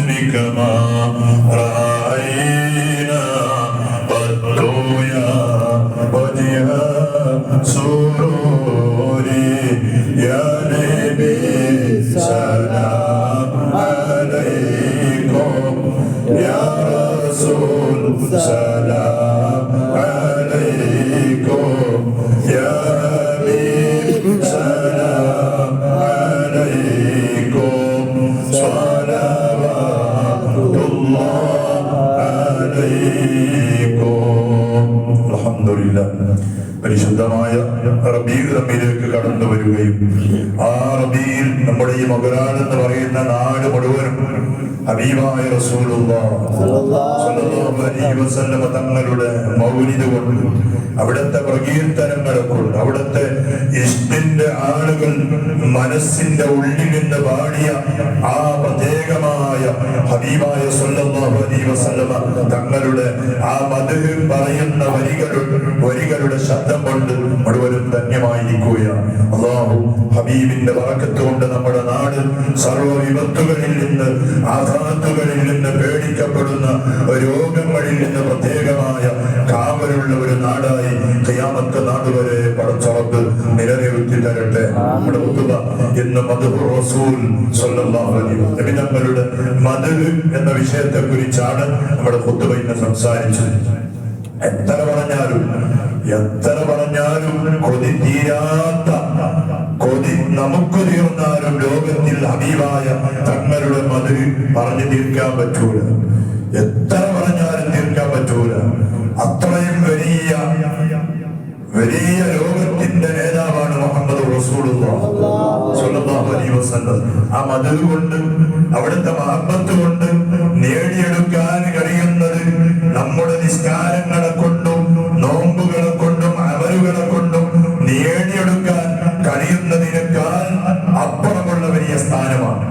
حسنك ما رأينا قط يا وجه سروري يا نبي سلام عليكم يا رسول سلام عليكم يا حبيب سلام عليكم صلوات الله عليكم الحمد لله. പരിശുദ്ധമായ റബീഉൽ അവ്വലിലേക്ക് കടന്നു വരികയും ആ റബീഉൽ നമ്മുടെ ഈ മഗ്‌രാൻ എന്ന് പറയുന്ന നാട് മുഴുവനും ഹബീബായ റസൂലുള്ളാഹി സ്വല്ലല്ലാഹു അലൈഹി വസല്ലം തങ്ങളുടെ മൗലിദ് കൊണ്ട് അവിടുത്തെ പ്രകീർത്തനങ്ങളെ കൊണ്ട് അവിടുത്തെ ഇഷ്ടിന്റെ ആളുകൾ മനസ്സിന്റെ ഉള്ളിൽ നിന്ന് പാടിയ ആ പ്രത്യേകമായ ഹബീബായ സ്വല്ലല്ലാഹു അലൈഹി വസല്ലം തങ്ങളുടെ ആ മദ്ഹ് പറയുന്ന വരികളുടെ ശബ്ദം കൊണ്ട് മുഴുവനും ധന്യമായിരിക്കുകയാണ്. അല്ലാഹു ഹബീബിന്റെ ബറക്കത്ത് കൊണ്ട് നമ്മുടെ നാട് സർവ്വ വിപത്തുകളിൽ നിന്ന് ആഘാതങ്ങളിൽ നിന്ന് പേടിക്കപ്പെടുന്ന രോഗങ്ങളിൽ നിന്ന് പ്രത്യേകമായ കാവലുള്ള ഒരു നാടായി ഖിയാമത്ത് നാട് വരെ പടച്ചറബ് നിലനിർത്തി തരട്ടെ. നമ്മുടെ ഖുതുബ ഇന്ന് മദ്ഹുർ റസൂൽ സ്വല്ലല്ലാഹു അലൈഹി വസല്ലം തങ്ങളുടെ മദ്ഹ് എന്ന വിഷയത്തെ കുറിച്ചാണ് നമ്മുടെ ഖുതുബ ഇന്ന് സംസാരിച്ചത്. എത്ര പറഞ്ഞാലും കൊതി തീരാത്ത കൊതി നമുക്ക് തീർന്നാലും ലോകത്തിൽ ഹബീബായ തങ്ങളുടെ മദ്ഹ് പറഞ്ഞു തീർക്കാൻ പറ്റൂല. എത്ര പറഞ്ഞാലും തീർക്കാൻ പറ്റൂല. അത്രയും വലിയ ലോകത്തിന്റെ നേതാവാണ് മുഹമ്മദ് റസൂലുള്ളാഹി സ്വല്ലല്ലാഹു അലൈഹി വസല്ലം. ആ മദ്ഹ് കൊണ്ട് അവിടുത്തെ മഹബ്ബത്ത് കൊണ്ട് നേടിയെടുക്കാൻ കഴിയുന്നത് നമ്മുടെ നിസ്കാരങ്ങളെ കൊണ്ടും നോമ്പുകളെ കൊണ്ടും അമലുകളെ കൊണ്ടും നേടിയെടുക്കാൻ കഴിയുന്നതിനേക്കാൾ അപ്പുറമുള്ള വലിയ സ്ഥാനമാണ്.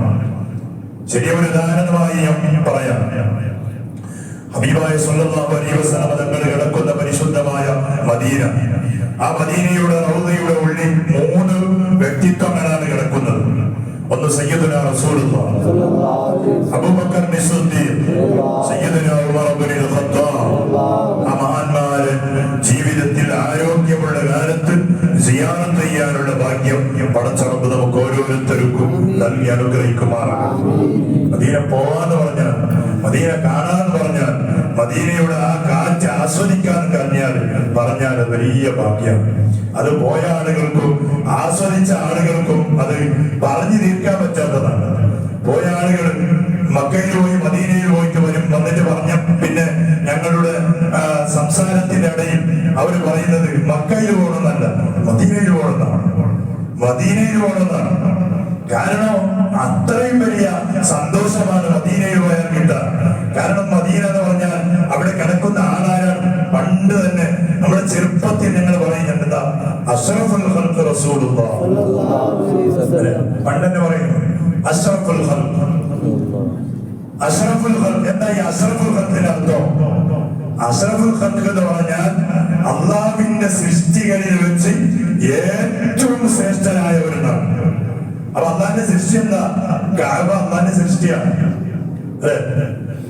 ചെറിയൊരു ഉദാഹരണമായി പറയാം. ഹബീബായ സ്വല്ലല്ലാഹു അലൈഹി വസല്ലം തങ്ങൾ കിടക്കുന്ന പരിശുദ്ധമായ മദീന, ആ മദീനയുടെ റൗദയുടെ ഉള്ളിൽ 3 വ്യക്തിത്വങ്ങളാണ് കിടക്കുന്നത്. ഒന്ന് സയ്യിദുനാ റസൂലുള്ളാഹി, അബൂബക്കർ സിദ്ദീഖ്, സയ്യിദുനാ ഉമർ ഇബ്നുൽ ഖത്താബ്. ആ മഹാന്മാരെ ജീവിതത്തിൽ ആരോഗ്യമുള്ള കാലത്ത് സിയാറത്ത് ചെയ്യാനുള്ള ഭാഗ്യം പടച്ചറബ് നമുക്ക് ഓരോരുത്തർക്കും നൽകി അനുഗ്രഹിക്കുമാറാകട്ടെ. മദീന പോവാന്ന് പറഞ്ഞാൽ, മദീന കാണാന്ന് പറഞ്ഞാൽ, മദീനയുടെ ആ കാറ്റ് ആസ്വദിക്കാൻ പറഞ്ഞാൽ വലിയ ഭാഗ്യം. അത് പോയ ആളുകൾക്കും ആസ്വദിച്ച ആളുകൾക്കും അത് പറഞ്ഞു തീർക്കാൻ പറ്റാത്തതാണ്. പോയ ആളുകൾ മക്കയിൽ പോയി മദീനയിൽ പോയിട്ട് വന്നിട്ട് പറഞ്ഞ പിന്നെ ഞങ്ങളുടെ സംസാരത്തിന്റെ ഇടയിൽ അവർ പറയുന്നത് മക്കയിൽ പോകണമെന്നല്ല, മദീനയിൽ പോകണമെന്നാണ്. കാരണം അത്രയും വലിയ സന്തോഷമാണ് മദീനയിൽ പോയാൽ കിട്ടുക. കാരണം മദീന എന്ന് പറഞ്ഞാൽ അവിടെ കിടക്കുന്ന ആളാരാണ്? പണ്ട് തന്നെ നമ്മുടെ ചെറുപ്പത്തിൽ ഞങ്ങൾ പറയുന്നുണ്ട് അഷ്റഫുൽ ഖൽഖ് റസൂലുള്ളാഹി. പണ്ട് തന്നെ പറയുന്നു അഷ്റഫുൽ ഖൽഖ്. എന്താ ഈ അഷ്റഫുൽ ഖൽഖിന്റെ അർത്ഥം? അഷ്റഫുൽ ഖൽഖ് എന്ന് പറഞ്ഞാൽ അള്ളാഹുവിന്റെ സൃഷ്ടികളിൽ വെച്ച് ഏറ്റവും ശ്രേഷ്ഠനായവരുണ്ടാണ്. അപ്പൊ അള്ളാഹിന്റെ സൃഷ്ടി എന്താ? കഅബ അള്ളാഹിന്റെ സൃഷ്ടിയാണ്.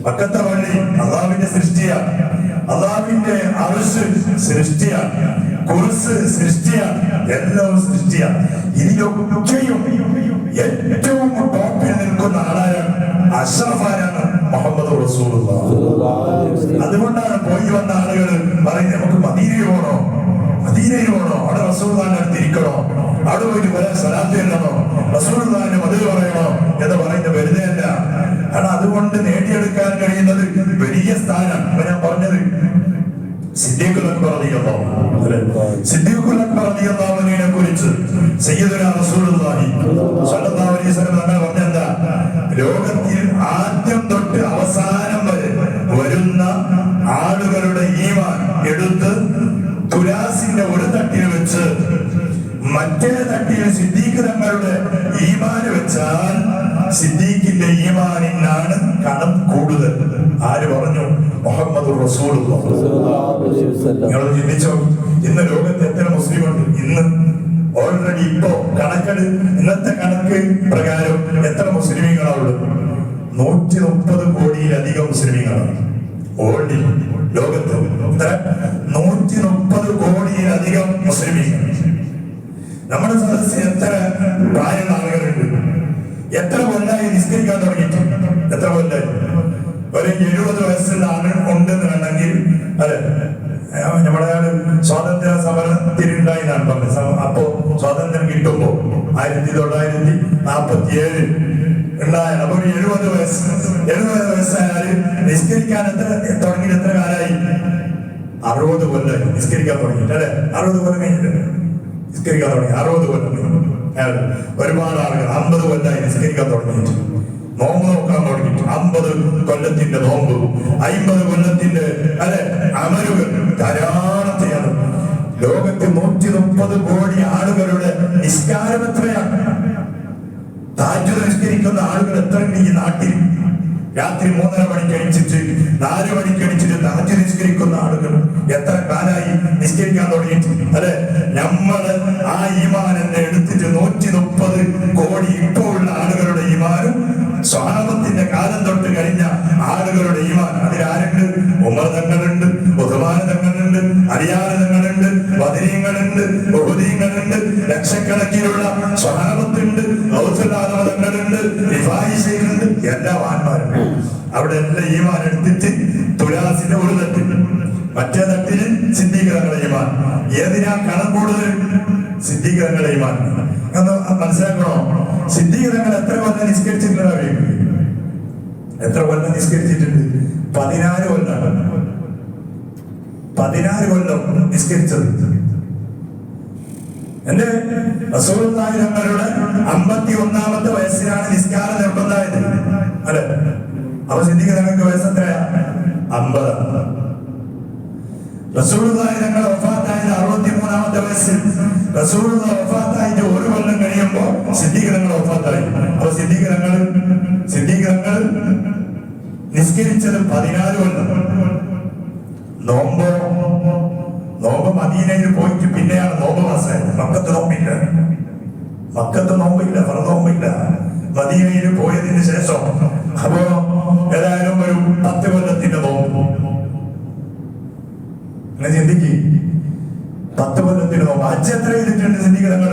മക്കത്തെ പള്ളി അള്ളാഹുവിന്റെ സൃഷ്ടിയാണ്. അള്ളാഹുവിന്റെ അർശ് സൃഷ്ടിയാണ്. കുർസ് സൃഷ്ടിയാണ്. എല്ലാം സൃഷ്ടിയാണ്. ഇതിലൊക്കെയും ഏറ്റവും ടോപ്പിൽ നിൽക്കുന്ന ആളാരാണ്? അഷ്റഫാരാണ് മുഹമ്മദ് റസൂലുള്ളാഹി. അതുകൊണ്ടാണ് പോയി വന്ന ആളുകൾ പറയുന്നത് നമുക്ക് മദീനയിൽ പോകണോ, അവിടെ റസൂലുള്ളാഹിന്റെ അടുത്തിരിക്കണോ, അവിടെ പോയിട്ട് വരാൻ സ്വലാത്ത് ചെല്ലണോ, റസൂലുള്ളാഹിന്റെ മദ്ഹ് പറയണോ എന്ന് പറയുന്നത് വെറുതെ അല്ല. കാരണം അതുകൊണ്ട് നേടിയെടുക്കാൻ കഴിയുന്നത് വലിയ സ്ഥാനം. ഞാൻ പറഞ്ഞത് സിദ്ദീഖുൽ അക്ബർ റളിയല്ലാഹു അൻഹുവിനെ കുറിച്ച് സയ്യിദുനാ റസൂലുള്ളാഹി സ്വല്ലല്ലാഹു അലൈഹി വസല്ലം തങ്ങൾ പറഞ്ഞെന്താ? ലോകത്തിൽ ആദ്യം തൊട്ട് അവസാനം വരെ വരുന്ന ആളുകളുടെ ഈമാൻ എടുത്ത് തുലാസിന്റെ ഒരു തട്ടിൽ വെച്ച് മറ്റേ തട്ടിൽ സിദ്ദീഖ് തങ്ങളുടെ ഈമാൻ വെച്ചാൽ സിദ്ദീഖിന്റെ ഈമാനിനാണ് കണം കൂടുതൽ. ആര് പറഞ്ഞു? മുഹമ്മദ് റസൂലുള്ളാഹി. നിങ്ങൾ ചിന്തിച്ചോ, ഇന്ന് ലോകത്ത് എത്ര മുസ്ലിം ഉണ്ട്? ഇന്ന് ഓൾറെഡി ഇന്നത്തെ കണക്ക് പ്രകാരം എത്ര മുസ്ലിമീങ്ങളാണ് ഉള്ളത്? 130 കോടിയിലധികം മുസ്ലിമീങ്ങളാണ് ഓൾഡ് ലോകത്ത്. 130 കോടിയിലധികം മുസ്ലിമീങ്ങൾ. നമ്മുടെ സദസ്സിൽ എത്ര പ്രായമുള്ള ആളുകളുണ്ട്? എത്ര കൊല്ലായി നിസ്കരിക്കാൻ തുടങ്ങിയിട്ടുണ്ട്? എത്ര കൊല്ലായി? ഒരു 70 വയസ്സുള്ള ആൾ ഉണ്ടെന്ന് വേണമെങ്കിൽ അല്ലെ, നമ്മുടെ സ്വാതന്ത്ര്യ സമരത്തിനുണ്ടായി എന്നാണ് പറഞ്ഞത്. അപ്പോ സ്വാതന്ത്ര്യം കിട്ടുമ്പോ 1947 ഉണ്ടായ അപ്പൊ ഒരു 70 വയസ്സായാല് നിസ്കരിക്കാൻ തുടങ്ങിയിട്ട് എത്ര കാലായി? 60 കൊല്ലം നിസ്കരിക്കാൻ തുടങ്ങിയിട്ട് അല്ലെ. 60 കൊല്ലം കഴിഞ്ഞിട്ട് നിസ്കരിക്കാൻ തുടങ്ങി. 60 കൊല്ലം. ഒരുപാട് ആളുകൾ 50 കൊല്ലമായി നിസ്കരിക്കാൻ തുടങ്ങിയിട്ട്, നോമ്പ് നോക്കാൻ തുടങ്ങിയിട്ട്. 50 കൊല്ലത്തിന്റെ നോമ്പ്, 50 കൊല്ലത്തിന്റെ അല്ലെ അമലുകൾ ധാരാളം ചെയ്യണം. ലോകത്ത് 130 കോടി ആളുകളുടെ നിസ്കാരം എത്രയാണ്? തഹജ്ജുദ് നിസ്കരിക്കുന്ന ആളുകൾ എത്രയുണ്ട് ഈ നാട്ടിൽ? രാത്രി 3:30 മണിക്ക് എണീച്ചിട്ട് 4 മണിക്ക് എണീച്ചിട്ട് തഹജ്ജുദ് നിസ്കരിക്കുന്ന ആളുകൾ എത്ര കാലായി നിസ്കരിക്കാൻ തുടങ്ങിയിട്ട് അല്ലെ. നമ്മള് ആ ഈമാനെ എടുത്തിട്ട് 130 കോടി ഇപ്പോൾ ഉള്ള ആളുകളുടെ ഈമാനും സ്വഹാബത്തിന്റെ കാലം തൊട്ട് കഴിഞ്ഞ ആളുകളുടെ ഈമാൻ. അതിലാരുണ്ട്? ഉമർ തങ്ങളുണ്ട്, ഉസ്മാൻ തങ്ങളുണ്ട്, അലിയാർ തങ്ങളുണ്ട്, ബദരീങ്ങളുണ്ട്, ഉഹുദീങ്ങളുണ്ട്, ലക്ഷക്കണക്കിനുള്ള സ്വഹാബത്തുണ്ട്, തങ്ങളുണ്ട്, റിഫായി ശൈഖുണ്ട്, എല്ലാ മഹാന്മാരും. അവിടെ എല്ലാ ഈമാൻ എടുത്തിട്ട് തുലാസിന്റെ ഒരു തട്ടിൽ, മറ്റേ തട്ടില് സിദ്ദീഖ് തങ്ങളുടെ ഈമാൻ. ഏതിനാ കണം കൂടുതൽ? സിദ്ദീഖ് തങ്ങളുടെ ഈമാൻ. എന്ന് മനസ്സിലാക്കണോ? സിദ്ദീഖ് തങ്ങൾ എത്ര കൊല്ലം നിസ്കരിച്ചിട്ടുണ്ട്? എത്ര കൊല്ലം നിസ്കരിച്ചിട്ടുണ്ട്? 14 കൊല്ലം. 14 കൊല്ലം നിസ്കരിച്ചത്. എന്റെ റസൂലുള്ളാഹി തങ്ങളുടെ 51ാമത്തെ വയസ്സിലാണ് നിസ്കാരം നിർബന്ധമായത് അല്ലെ. അപ്പൊ സിദ്ദീഖ് തങ്ങൾക്ക് വയസ്സ് എത്രയാ? 50. റസൂലുള്ളാഹി തങ്ങൾ വഫാത്തായത് 63ാമത്തെ വയസ്സിൽ. റസൂലുള്ളാഹി വഫാത്തായിട്ട് 1 കൊല്ലം കഴിയുമ്പോ സിദ്ദീഖ് തങ്ങൾ വഫാത്തായി. അപ്പൊ സിദ്ദീഖ് തങ്ങൾ നിസ്കരിച്ചത് 14 കൊല്ലം. നോമ്പ് മദീനയിൽ പോയിട്ട് പിന്നെയാണ് നോമ്പ് മാസമായത്. മക്കത്ത് നോമ്പില്ല, ഫർദ് നോമ്പില്ല. മദീനയിൽ പോയതിന് ശേഷം അപ്പോ ഏതായാലും ഒരു 10 കൊല്ലത്തിന്റെ നോമ്പ്. അങ്ങനെ ചിന്തിക്ക്, 10 കൊല്ലത്തിന് നോമ്പ്. ഹജ്ജ് എത്ര ചെയ്തിട്ടുണ്ട് സിദ്ദീഖ് തങ്ങൾ?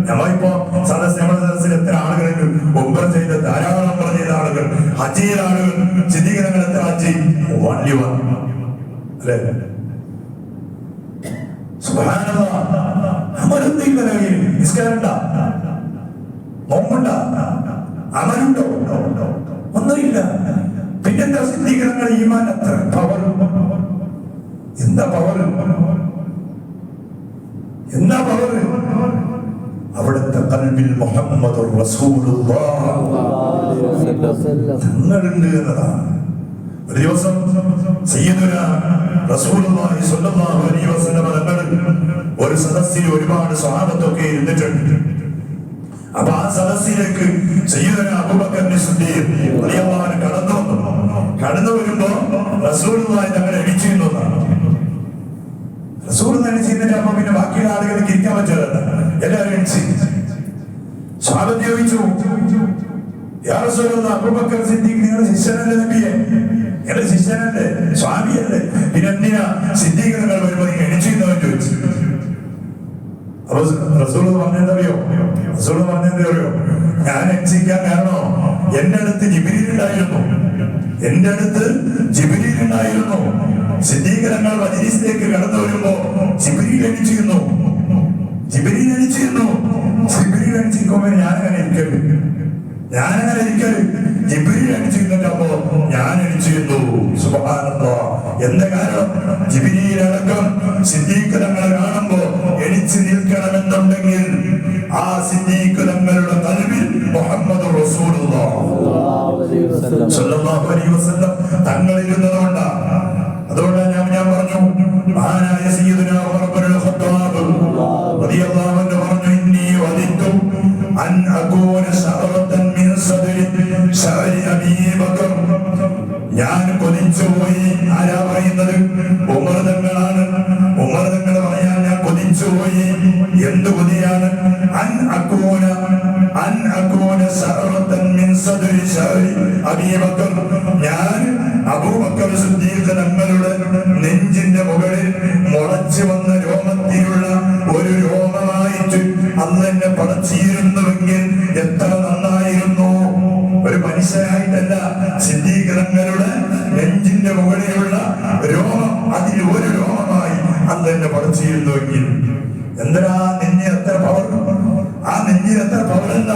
നമ്മളിപ്പോ നമ്മുടെ സദസ്സിൽ എത്ര ആളുകളുണ്ട്? ഉംറ ചെയ്ത ധാരാളം ഉംറ ചെയ്ത ആളുകൾ, ഹജ്ജ് ചെയ്ത ആളുകൾ. സിദ്ദീഖ് തങ്ങൾ എത്ര ഹജ്ജ്? 1 അല്ലേ? സുബ്ഹാനല്ലാഹ്. അമലൊന്നുമില്ല കയ്യിൽ. നിസ്കാരമുണ്ടോ? നോമ്പുണ്ടോ? അമലുണ്ടോ? ഒന്നുമില്ല. പിന്നെന്താ സിദ്ദീഖ് തങ്ങൾ ഈമാൻ അത്ര പവർ? എന്താ പവർ? അവിടുത്തെ ഖൽബിൽ മുഹമ്മദുർ റസൂലുള്ളാഹ് തങ്ങളുണ്ട് എന്നതാണ്. ഒരു ദിവസം സയ്യിദുനാ റസൂലുള്ളാഹി സ്വല്ലല്ലാഹു അലൈഹി വസല്ലം തങ്ങൾ ഒരു സദസ്സിൽ ഒരുപാട് സ്വഹാബത്തൊക്കെ ഇരുന്നിട്ടുണ്ട്. അപ്പൊ ആ സദസ്സിലേക്ക് സയ്യിദുനാ അബൂബക്കർ സിദ്ദീഖ് റളിയല്ലാഹു അൻഹു കടന്നു വരുമ്പോ റസൂലുള്ളാഹി തങ്ങൾ എണീച്ചിരുന്നതാണ്. റസൂൽ എണീച്ചിരുന്നിട്ട് അപ്പൊ പിന്നെ ബാക്കിയുള്ള ആളുകൾക്ക് ഇരിക്കാൻ പറ്റില്ല, എല്ലാവരും എണീച്ച്. സ്വഹാബത്ത് ചോദിച്ചു, യാ റസൂലല്ലാഹ്, അബൂബക്കർ സിദ്ദീഖ് നിങ്ങളുടെ ശിഷ്യനല്ലേ? നബിയെ, നിങ്ങളുടെ ശിഷ്യനല്ലേ, സ്വാമിയല്ലേ, പിന്നെ എന്തിനാ സിദ്ദീഖ് നിങ്ങൾ വരുമ്പോ നിങ്ങൾ എണീച്ചിരുന്നവൻ ചോദിച്ചു. അപ്പൊ റസൂൽ പറഞ്ഞെന്തറിയോ? ഞാൻ എണീച്ചിരിക്കാൻ കാരണോ എന്റെ അടുത്ത് ജിബ്രീൽ ഉണ്ടായിരുന്നു. സിദ്ദീഖ് തങ്ങൾ മജ്‌ലിസിലേക്ക് കടന്നു വരുമ്പോ ജിബ്രീൽ എണീച്ചിരുന്നു. എണീച്ചിരിക്കുമ്പോ ഞാനങ്ങനെ ഇരിക്കല്. ജിബ്രീൽ എണീച്ചിരുന്നപ്പോ ഞാൻ എണീച്ചിരുന്നു. സുബ്ഹാനല്ലാഹ്. എന്താ കാരണം? ജിബ്രീൽ അടക്കം സിദ്ദീഖ് തങ്ങളെ കാണുമ്പോ എണീച്ച് നിൽക്കണമെന്നുണ്ടെങ്കിൽ ആ സിദ്ദീഖ് തങ്ങളുടെ ഖൽബിൽ മുഹമ്മദുർ റസൂലുള്ളാഹ് സ്വല്ലല്ലാഹു അലൈഹി വസല്ലം തങ്ങൾ ഇരുന്നതുകൊണ്ടാണ്. അതുകൊണ്ടാണ് ഞാൻ പറഞ്ഞു, മഹാനായ സയ്യിദുനാ ഉമർ ഇബ്നുൽ ഖത്താബ് റളിയല്ലാഹു അൻഹു പറഞ്ഞു, ഇന്നി വദിത്തു അൻ അകൂന ശഅറതൻ മിൻ സദരി ശഅരി അബീ ബക്കർ. ഞാൻ കൊതിച്ചുപോയി. ആരാ പറയുന്നത്? ഉമർ തങ്ങളാണ്. ഉമർ തങ്ങൾ പറയാൻ ഞാൻ കൊതിച്ചുപോയി. എന്ത് കൊതിയാണ്? അൻ അകൂന ശഅറതൻ മിൻ സദരി ശഅരി അബീബക്കർ, ഞാൻ അബൂബക്കർ സിദ്ദീഖ് തങ്ങളുടെ നെഞ്ചിന്റെ മുകളിൽ മുളച്ചു വന്ന രോമത്തിലുള്ള ഒരു രോമമായിട്ട് അന്ന് എന്നെ പടച്ചിരുന്നുവെങ്കിൽ എത്ര നന്നായിരുന്നു. ഒരു മനുഷ്യനായിട്ടല്ല, സിദ്ദീഖ് തങ്ങളുടെ നെഞ്ചിന്റെ മുകളിലുള്ള രോമം, അതിൽ ഒരു രോമമായി അന്ന് എന്നെ പടച്ചിരുന്നുവെങ്കിൽ. എന്തിനാ നെഞ്ഞിന് എത്ര പവർ? ആ നെഞ്ഞിന് എത്ര പവറല്ല,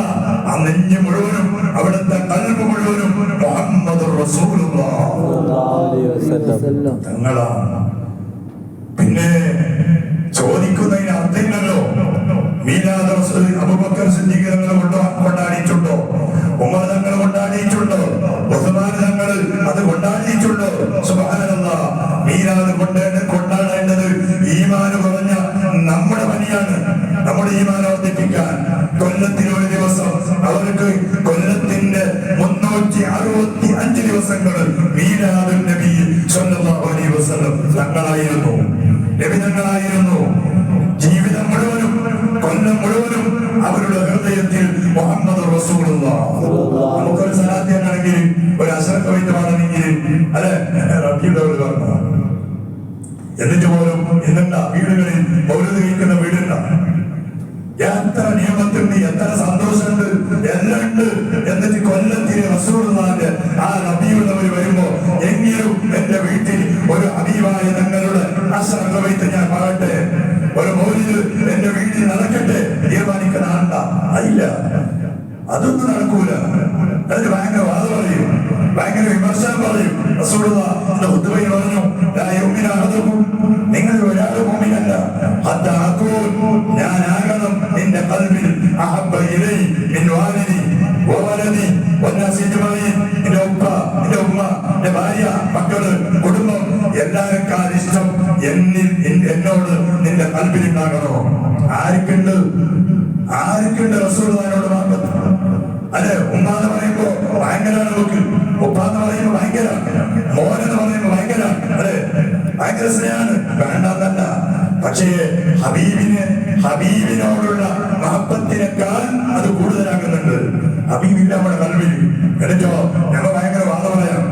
ആ നെഞ്ഞ് മുഴുവനും, അവിടുത്തെ കൽബ് മുഴുവനും മുഹമ്മദുർ റസൂലുള്ളാഹ് തങ്ങളാണ്. പിന്നെ ചോദിക്കുന്നതിന് അർത്ഥമില്ലല്ലോ. മീലാദ് റസൂൽ അബൂബക്കർ സിദ്ദീഖ് തങ്ങൾ കൊണ്ടാടിയിട്ടുണ്ടോ? ഉമർ തങ്ങൾ കൊണ്ടാടിയിട്ടുണ്ടോ? ഉസ്മാൻ തങ്ങൾ അത് കൊണ്ടാടിയിട്ടുണ്ടോ? സുബ്ഹാനല്ലാഹ്. മീലാദ് കൊണ്ടാടേണ്ടത് ഈമാൻ കുറഞ്ഞ നമ്മുടെ പണിയാണ്. നമ്മുടെ ഈമാൻ വർദ്ധിപ്പിക്കാൻ കൊല്ലത്തിൽ ഒരു ദിവസം അവർക്ക് കൊല്ലത്തിന്റെ 365 ദിവസങ്ങൾ മീലാദുൻ നബി സ്വല്ലല്ലാഹു അലൈഹി വസല്ലം തങ്ങളായിരുന്നു, നബി തങ്ങളായിരുന്നു. ജീവിതം മുഴുവനും, കൊല്ലം മുഴുവനും അവരുടെ ഹൃദയത്തിൽ മുഹമ്മദ് റസൂലുള്ളാഹ്. നമുക്കൊരു സലാത്ത് ആണെങ്കിൽ, ഒരു അശറഫ് കവിത പാടണമെങ്കിൽ അല്ലെ റബ്ബിയുടെ പറഞ്ഞു. എന്നിട്ട് പോലും ഇന്നുണ്ട വീടുകളിൽ മൗലിദ് കഴിക്കുന്ന വീടുണ്ട. എത്ര നിയമത്തുണ്ട്, എത്ര സന്തോഷമുണ്ട്, എല്ലാം ഉണ്ട്. എന്നിട്ട് കൊല്ലത്തിലെ റസൂലുള്ളാഹിന്റെ ആ നബിയുള്ളവർ വരുമ്പോ എങ്കിലും എന്റെ വീട്ടിൽ ഒരു ഹബീബായ തങ്ങളുടെ അശറഫ് കവിത ഞാൻ പറയട്ടെ, ഒരു മൗലിദ് എന്റെ വീട്ടിൽ നടക്കട്ടെ തീരുമാനിക്കുന്ന ആണ്ട അല്ല. അതൊന്നും നടക്കൂല. അതിന് ഭയങ്കര വാദ പറയും, ഭയങ്കര വിമർശനം പറയും. റസൂലുള്ളാഹിന്റെ ഖുതുബയിൽ പറഞ്ഞു, നിങ്ങൾ ഒരാൾ മുഅ്മിനല്ല, ഹത്താ അകൂൻ, ഞാനാകണം നിന്റെ ഖൽബിൽ അഹബ്ബ ഇലൈ മിൻ വാലിദി വവലദി വന്നാസി അജ്മഈൻ. നിന്റെ ഉപ്പ, നിന്റെ ഉമ്മ, നിന്റെ ഭാര്യ, മക്കള്, കുടുംബം എല്ലാവരെക്കാൾ ഇഷ്ടം എന്നോട് നിന്റെ ഖൽബിൽ ഉണ്ടാകണോ? ആർക്കുണ്ട് റസൂലുള്ളാഹിനോട് മഹബത്ത്? അല്ലെ, ഉമ്മ എന്ന് പറയുമ്പോ ഭയങ്കരാണ് നോക്ക്, ഉപ്പ എന്ന് പറയുമ്പോ ഭയങ്കര, മോൻ എന്ന് പറയുമ്പോ ഭയങ്കര, അല്ലെ ഭയങ്കര സ്നേഹമാണ്, വേണ്ടെന്നല്ല. പക്ഷേ ഹബീബിനോടുള്ള മഹബത്തിനേക്കാൾ അത് കൂടുതലാകുന്നുണ്ട്. ഹബീബില്ല നമ്മുടെ കൽവിൽ. എന്നിട്ടോ ഞങ്ങൾ ഭയങ്കര വാദ പറയാം,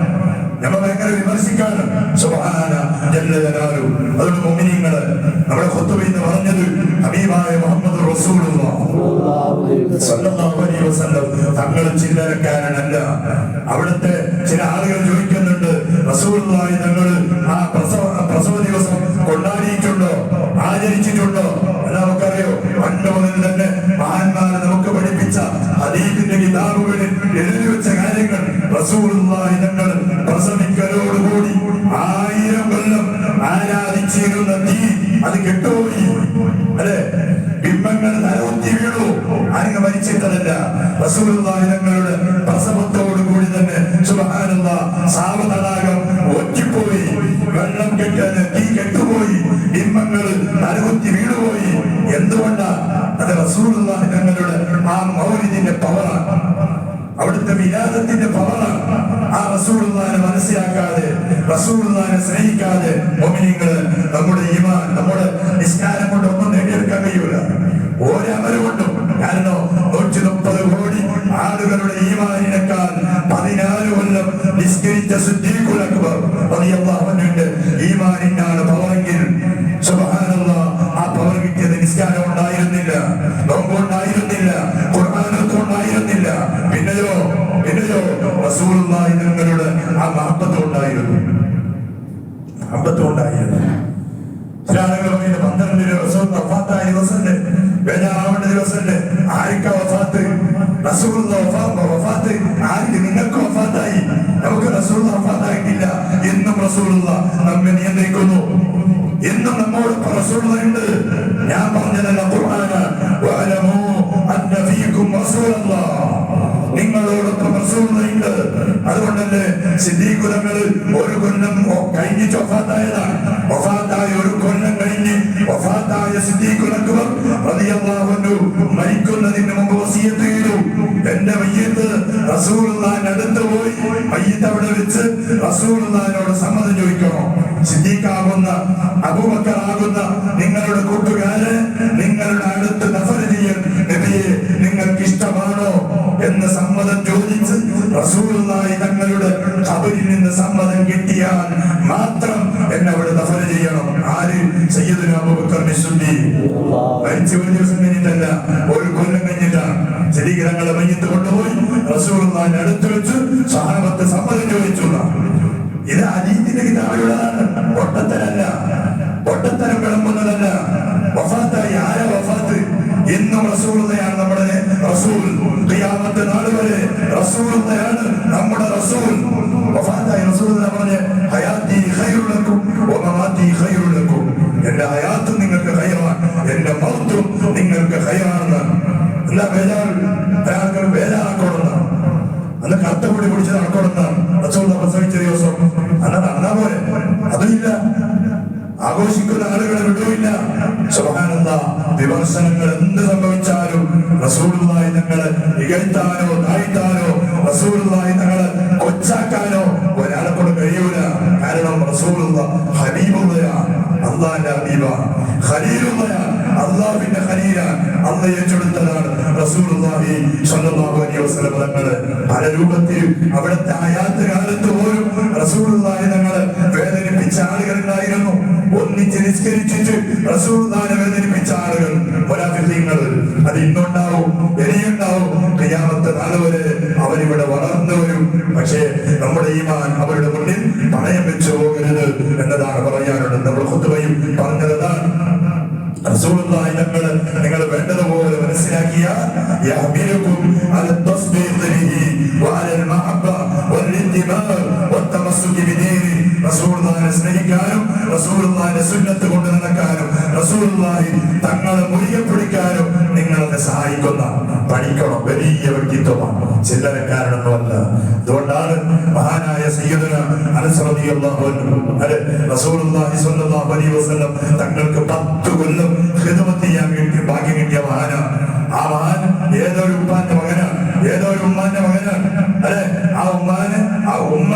ഞങ്ങൾ ഭയങ്കര വിമർശിക്കാണ്. സുബ്ഹാന ജല്ല ജലാലു. അതുകൊണ്ട് മുഅ്മിനീങ്ങള് നമ്മുടെ ഖുതുബയിൽ പറഞ്ഞത് ഹബീബായ മുഹമ്മദ് റസൂലുള്ളാഹ് സ്വല്ലല്ലാഹു അലൈഹി വസല്ലം തങ്ങൾ ചില്ലറക്കാരനല്ല. അവിടുത്തെ ചില ആളുകൾ ചോദിക്കുന്നുണ്ട്, റസൂലുള്ളാഹി തങ്ങൾ ആ പ്രസവ ദിവസം കൊണ്ടാടിയിട്ടുണ്ടോ, ആചരിച്ചിട്ടുണ്ടോ? നമുക്കറിയോ, പണ്ട് മുതൽ തന്നെ മഹാന്മാരെ നമുക്ക് പഠിപ്പിച്ച ഹദീസിന്റെ കിതാബുകളിൽ എഴുതി വെച്ച കാര്യങ്ങൾ. റസൂലുള്ളാഹി തങ്ങൾ പ്രസവിക്കലോടുകൂടി 1000 കൊല്ലം ആരാധിച്ചിരുന്ന തീ അത് കെട്ടുപോയി, അല്ലെ ബിംബങ്ങൾ തലകുത്തി വീണു. ആരും മരിച്ചിട്ടതല്ല. റസൂലുള്ളാഹി തങ്ങളുടെ പ്രസവത്തോടുകൂടി തന്നെ സുബ്ഹാനല്ലാഹ് സാവതടാകം ഒറ്റിപ്പോയി, വെള്ളം കെട്ടാൻ തീ കെട്ടുപോയി, ബിംബങ്ങൾ തലകുത്തി വീണുപോയി. എന്തുകൊണ്ടാ? അത് റസൂലുള്ളാഹി തങ്ങളുടെ ആ മൗലിദിന്റെ പവറാണ്, അവിടുത്തെ വിലാദത്തിന്റെ പവറാണ്. ആ റസൂലുള്ളാഹിനെ മനസ്സിലാക്കാതെ, റസൂലുള്ളാഹിനെ സ്നേഹിക്കാതെ മുഅ്മിനീങ്ങള് നമ്മുടെ ഈമാൻ, നമ്മുടെ നിസ്കാരം കൊണ്ട് ഒന്നും നേടിയെടുക്കാൻ കഴിയൂല, ഒരമല് കൊണ്ടും. കാരണം 130 കോടി ആളുകളുടെ ഈമാനിനേക്കാൾ 14 കൊല്ലം നിസ്കരിച്ച സിദ്ദീഖുൽ അക്ബർ റളിയല്ലാഹു അൻഹുവിന്റെ ഈമാനിനാണ് പവറെങ്കിൽ സുബ്ഹാനല്ലാഹ്, ആ പവർ കിട്ടിയത് നിസ്കാരം ഉണ്ടായിരുന്നില്ല, നോമ്പ് ഉണ്ടായിരുന്നില്ല, ഖുർആനൊക്കെ ഉണ്ടായിരുന്നില്ല. പിന്നെയോ റസൂലുള്ളാഹി തങ്ങളുടെ ആ മഹബത്ത് ഉണ്ടായിരുന്നു. ചില ആളുകൾ പറയുന്നത് 12 ദിവസം വഫാത്തായ ദിവസമുണ്ട്, ബേജാറാവേണ്ട ദിവസമുണ്ട്. ആർക്കാ വഫാത്ത്? റസൂലുള്ളാഹി വഫാത്ത് ആർക്ക്? നിങ്ങൾക്ക് വഫാത്തായി, നമുക്ക് റസൂലുള്ളാഹി വഫാത്തായിട്ടില്ല. എന്നും റസൂലുള്ളാഹി നമ്മെ നിയന്ത്രിക്കുന്നു, എന്നും നമ്മോടൊപ്പം റസൂലുള്ളാഹി ഉണ്ട്. ഞാൻ പറഞ്ഞതല്ല ഖുർആന, വഅലമൂ അന്ന ഫീകും റസൂലല്ലാഹ്, നിങ്ങളോടൊപ്പം റസൂലുള്ളാഹി ഉണ്ട്. അതുകൊണ്ടല്ലേ സിദ്ദീഖ് തങ്ങൾ ഒരു കൊല്ലം കഴിഞ്ഞിട്ട് വഫാത്തായതാണ്. വഫാത്തായ ഒരു കൊല്ലം കഴിഞ്ഞ് വഫാത്തായ സിദ്ദീഖുൽ അക്ബർ റളിയല്ലാഹു അൻഹു മരിക്കുന്നതിന് മുമ്പ് വസിയത്ത് ചെയ്തു, എന്റെ മയ്യിത്ത് റസൂലുള്ളാഹിന്റെ അടുത്ത് പോയി മയ്യിത്ത് അവിടെ വെച്ച് റസൂലുള്ളാഹിനോട് സമ്മതം ചോദിക്കണം. സിദ്ദീഖാകുന്ന അബൂബക്കർ ആകുന്ന നിങ്ങളുടെ കൂട്ടുകാരെ നിങ്ങളുടെ അടുത്ത് നഫർ ചെയ്യൽ നബിയെ നിങ്ങൾക്ക് ഇഷ്ടമാണോ എന്ന് സമ്മതം ചോദിച്ച് റസൂലുള്ളാഹി മാത്രം എന്നെ അവിടെ ദഫന ചെയ്യണം. ആര്? സയ്യിദുനാ അബൂബക്കർ സിദ്ദീഖ്. മരിച്ച ഒരു ദിവസം കഴിഞ്ഞിട്ടല്ല, ഒരു കൊല്ലം കഴിഞ്ഞിട്ടാണ് ശരീരങ്ങളെ മയ്യത്ത് കൊണ്ടുപോയി റസൂലുള്ളാഹിന്റെ അടുത്ത് വെച്ച് സഹാബത്ത് സമ്മതം ചോദിച്ചു. ഇത് ഹദീസിന്റെ കിതാബിലുള്ളതാണ്, പൊട്ടത്തരല്ല, പൊട്ടത്തരം വിളമ്പുന്നതല്ല. വഫാത്തായി ആരാ വഫാത്ത്? ഇന്നും റസൂലുള്ളാഹിയാണ് നമ്മുടെ റസൂൽ. ഖിയാമത്ത് നാൾ വരെ റസൂലുള്ളാഹിയാണ് നമ്മുടെ റസൂൽ. വഫാത്തായി റസൂലുള്ളാഹി പറഞ്ഞു, ഹയാത്തി ഖൈറുൽ ലക്കും വമമാതി ഖൈറുൽ ലക്കും. എന്റെ ഹയാത്തും നിങ്ങൾക്ക് ഖൈറാണ്, എന്റെ മൗത്തും നിങ്ങൾക്ക് ഖൈറാണെന്ന്. എന്താ ബേജാർ? അയാൾക്ക് ബേജാറാക്കോടുന്ന അന്ന് കറുത്തപ്പൊടി പിടിച്ച് നടക്കോടുന്ന റസൂലുള്ളാഹി പ്രസവിച്ച ദിവസം അന്ന് നടന്നാ പോലെ അതുമില്ല. ആഘോഷിക്കുന്ന ആളുകളെ വിടുവില്ല. സുബ്ഹാനല്ലാഹ്, വിമർശനങ്ങൾ എന്ത് സംഭവിച്ചാലും റസൂലുള്ളാഹി തങ്ങളെ ഇകഴ്ത്താനോ താഴ്ത്താനോ റസൂലുള്ളാഹി തങ്ങളെ കൊച്ചാക്കാനോ ഒരാളെ കൊണ്ട് കഴിയൂല. കാരണം റസൂലുള്ളാഹി ഹബീബുള്ളയാണ്, അല്ലാഹുവിന്റെ ഹബീബാണ്. ഖലീലുള്ളയാണ്, അല്ലാഹുവിന്റെ ഖലീലാണ്. അല്ലാഹു ഏറ്റെടുത്തതാണ് റസൂലുള്ളാഹി സ്വല്ലല്ലാഹു അലൈഹി വസല്ലം തങ്ങളെ. പല രൂപത്തിൽ അവിടുത്തെ ഹയാത്ത് കാലത്ത് പോലും റസൂലുള്ളാഹി തങ്ങളെ വേദനിപ്പിച്ച ആളുകളുണ്ടായിരുന്നു. ഒന്നിച്ച് നിസ്കരിച്ചിട്ട് റസൂലുള്ളാഹിനെ വേദനിപ്പിച്ച ആളുകൾ, മുനാഫിഖീങ്ങൾ. അത് ഇന്നുണ്ടാവും, ഇനിയുണ്ടാവും. ഖിയാമത്ത് നാൾ വരെ അവരിവിടെ വളർന്നു വരും. പക്ഷേ നമ്മുടെ ഈമാൻ അവരുടെ മുന്നിൽ പണയം വെച്ചു പോകരുത് എന്നതാണ് പറയാനുള്ളത്. നമ്മൾ ഖുതുബയിൽ പറഞ്ഞതാണ്, റസൂലുള്ളാഹി തങ്ങളെ നിങ്ങൾ വേണ്ടതുപോലെ മനസ്സിലാക്കിയാൽ യഹ്മിലുകും അല തസ്ബീഖിഹി വഅല മഹബ്ബ വൽഇത്തിബാ വത്തമസ്സുകി ബിദീനി. റസൂലുള്ളാഹിനെ സ്നേഹിക്കാനും റസൂലുള്ളാഹിന്റെ സുന്നത്ത് കൊണ്ട് നടക്കാനും റസൂലുള്ളാഹി തങ്ങളെ മുറുകെ പിടിക്കാനും നിങ്ങളെ സഹായിക്കുന്ന പഠിക്കണം. വലിയ വ്യക്തിത്വമാണ്, ചില്ലറക്കാരനൊന്നുമല്ല. അതുകൊണ്ടാണ് മഹാനായ സയ്യിദുനാ അനസ് റളിയല്ലാഹു അൻഹു റസൂലുള്ളാഹി സ്വല്ലല്ലാഹു അലൈഹി വസല്ലം തങ്ങൾക്ക് 10 കൊല്ലം ഖിദ്മത്ത് ചെയ്യാൻ വേണ്ടി ഭാഗ്യം കിട്ടിയ മഹാനാണ്. ആ മഹാൻ ഏതൊരു ഉമ്മാന്റെ മകനാണ്, ഏതൊരു ഉമ്മാന്റെ മകനാണ്. അല്ലെ, ആ ഉമ്മാന് ആ ഉമ്മ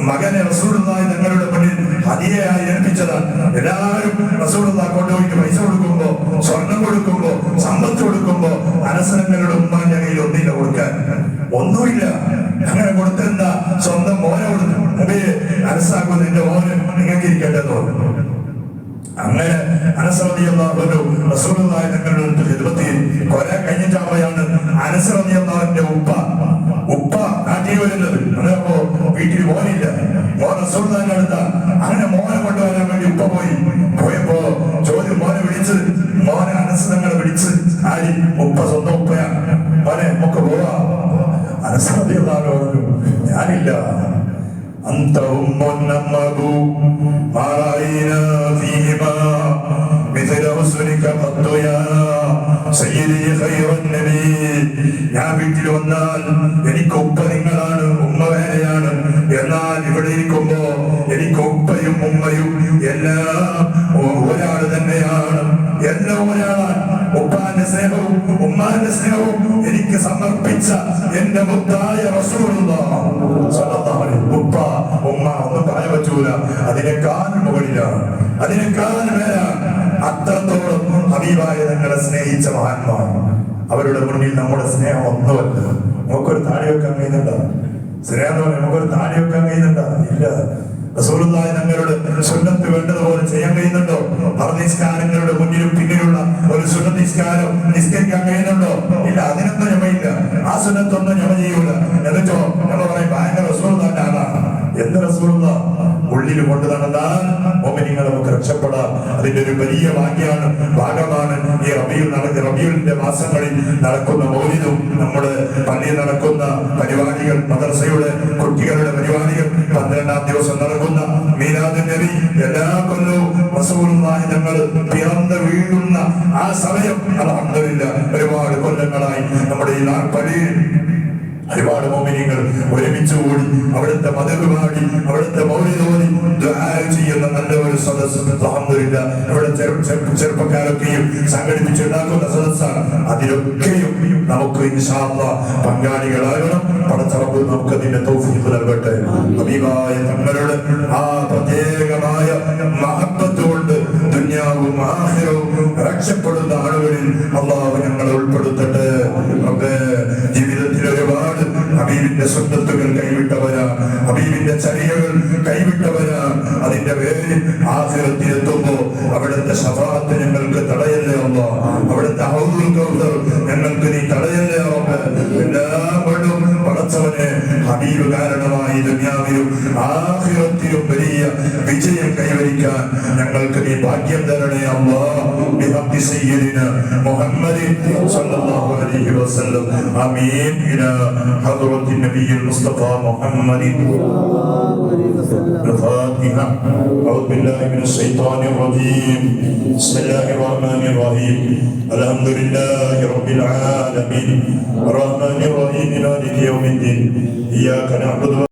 മകനെ റസൂലുള്ളാഹി തങ്ങളുടെ മുന്നിൽ ഹദിയയായി ഏൽപ്പിച്ചതാണ്. എല്ലാവരും റസൂലുള്ളാഹി കൊണ്ടുപോയിട്ട് പൈസ കൊടുക്കുമ്പോ, സ്വർണം കൊടുക്കുമ്പോ, സമ്പത്ത് കൊടുക്കുമ്പോ അനസരങ്ങളുടെ ഉമ്മാന്റെ കയ്യിൽ ഒന്നില്ല കൊടുക്കാൻ, ഒന്നുമില്ല. അങ്ങനെ കൊടുത്തെന്താ? സ്വന്തം മോനെ കൊടുത്തു. അനസാക്കുന്ന എന്റെ മോന് നിങ്ങൾക്ക് ഇരിക്കട്ടെ തോന്നുന്നു. അങ്ങനെ അനസ് റളിയല്ലാഹു അൻഹു റസൂലുള്ളാഹി തങ്ങളുടെ അടുത്ത് ഖിദ്മത്ത് കുറെ കഴിഞ്ഞിട്ടാവുകയാണ് അനസ് റളിയല്ലാഹുവിന്റെ ഉപ്പ നാട്ടിൽ വരുന്നത്. അപ്പോ വീട്ടിൽ മോനില്ല, മോൻ റസൂലുള്ളാഹിന്റെ അടുത്താ. അങ്ങനെ മോനെ കൊണ്ടുവരാൻ വേണ്ടി ഉപ്പ പോയപ്പോ ചോദ്യം, മോനെ വിളിച്ച്, മോനെ അനസ് തങ്ങളെ വിളിച്ച്. ആര്? ഉപ്പ, സ്വന്തം ഉപ്പയാണ്. മോനെ നമുക്ക് പോവാ. അനസ് റളിയല്ലാഹു അൻഹു ഞാനില്ല. أنت أم النمر ما رأينا فيهما مثل حسنك قط يا سيدي خير النبي. ഞാൻ വീട്ടിൽ വന്നാൽ എനിക്ക് ഉപ്പ നിങ്ങളാണ്, ഉമ്മ വേറെയാണ്. എന്നാൽ ഇവിടെ ഇരിക്കുമ്പോ എനിക്ക് ഉപ്പയും ഉമ്മയും എല്ലാം ഒരാൾ തന്നെയാണ്, എല്ലാം ഒരാളാണ്. ഉപ്പാന്റെ സ്നേഹവും ഉമ്മാന്റെ സ്നേഹവും എനിക്ക് സമർപ്പിച്ച എന്റെ മുത്തായ റസൂലുള്ളാഹി സ്വല്ലല്ലാഹു അലൈഹി വസല്ലം. ഉപ്പ ഉമ്മ ഒന്നും പറയാൻ പറ്റൂല, അതിനേക്കാൾ മുകളിലാണ്, അതിനേക്കാൾ മേലാണ്. അത്രത്തോളം ഹബീബായ തങ്ങളെ സ്നേഹിച്ച മഹാന്മാർ. അവരുടെ മുന്നിൽ നമ്മുടെ സ്നേഹം ഒന്നുമല്ല. നമുക്കൊരു താടി വെക്കാൻ കഴിയുന്നുണ്ടോ? സ്നേഹം നമുക്കൊരു താടി വെക്കാൻ കഴിയുന്നുണ്ടോ? ഇല്ല. റസൂലുള്ളാഹി തങ്ങളുടെ സുന്നത്ത് വേണ്ടതുപോലെ ചെയ്യാൻ കഴിയുന്നുണ്ടോ? നിസ്കാരങ്ങളുടെ മുന്നിലും പിന്നിലുള്ള ഒരു സുന്നത്ത് നിസ്കാരം നിസ്കരിക്കാൻ കഴിയുന്നുണ്ടോ? ഇല്ല. അതിനൊന്നും ഞമ്മയില്ല, ആ സുന്നത്തൊന്നും ഞമ്മ ചെയ്യൂല. എന്നിട്ടോ ഞമ്മ പറയും ഭയങ്കര റസൂലുള്ളാഹിന്റെ ആളാണ്. എന്ത് റസൂലുള്ളാഹി ഉള്ളിൽ കൊണ്ട് നടന്നാൽ മുഅ്മിനീങ്ങൾ നമുക്ക് രക്ഷപ്പെടാം. അതിന്റെ ഒരു വലിയ ഭാഗമാണ് ഈ റബീഉലിന്റെ മാസങ്ങളിൽ നടക്കുന്ന മൗലിദും നമ്മുടെ പള്ളിയിൽ നടക്കുന്ന പരിപാടികൾ, മദ്രസയുടെ കുട്ടികളുടെ പരിപാടികൾ, 12-ാം ദിവസം നടക്കുന്ന മീലാദുൻ നബി. എല്ലാ കൊല്ലവും റസൂലുള്ളാഹി തങ്ങൾ പിറന്ന് വീഴുന്ന ആ സമയം അൽഹംദുലില്ലാഹ് ഒരുപാട് കൊല്ലങ്ങളായി നമ്മുടെ ഈ പള്ളിയിൽ ഒരുപാട് മുഅ്മിനീങ്ങൾ ഒരുമിച്ച് കൂടി അവിടുത്തെ മദഹ് പാടി അവിടുത്തെ മൗലിദ് ഓതി ദുആ ചെയ്യുന്ന നല്ല ഒരു സദസ്സ് അൽഹംദുലില്ലാഹ് ഇവിടെ ചെറുപ്പക്കാരൊക്കെയും സംഘടിപ്പിച്ചുണ്ടാക്കുന്ന സദസ്സാണ്. അതിലൊക്കെയും നമുക്ക് ഇൻഷാ അല്ലാഹ് പങ്കാളികളാകണം. പടച്ച റബ്ബ് നമുക്ക് അതിന്റെ തൗഫീഖ് നൽകട്ടെ. ഹബീബായ തങ്ങളുടെ ആ പ്രത്യേകമായ മഹബ്ബത്ത് കൊണ്ട് ദുനിയാവും ആഖിറവും രക്ഷപ്പെടുന്ന ആളുകളിൽ അല്ലാഹു ഞങ്ങളെ ഉൾപ്പെടുത്തട്ടെ. റബ്ബേ, ജീവിതത്തിൽ ഒരുപാട് ഹബീബിന്റെ സുന്നത്തുകൾ കൈവിട്ടവരാ, ഹബീബിന്റെ ചര്യകൾ കൈവിട്ടവരാ, ആഖിറത്തിലെത്തുമ്പോ അവിടുത്തെ ശഫാഅത്ത് ഞങ്ങൾക്ക് തടയല്ലേ അല്ലാഹ്. അവിടുത്തെ ഹൗദുൽ കൗസർ ഞങ്ങൾക്ക് നീ തടയല്ലേ റബ്ബ്. എല്ലാവരും പടച്ചവനെ ഹബീബ് കാരണമായി ദുനിയാവിലും ആഖിറത്തിലും വലിയ വിജയം കൈവരിക്കാൻ ഞങ്ങൾക്ക് നീ ഭാഗ്യം തരണേ അല്ലാഹ്. ബിഹഖി സയ്യിദിനാ മുഹമ്മദിൻ സ്വല്ലല്ലാഹു അലൈഹി വസല്ലം. ആമീൻ. ഇലാ ഹദ്റത്തി നബിയിൽ മുസ്തഫ മുഹമ്മദിൻ. الفاتحة. أعوذ بالله من الشيطان الرجيم. بسم الله الرحمن الرحيم. الحمد لله رب العالمين الرحمن الرحيم مالك يوم الدين. إياك نعبد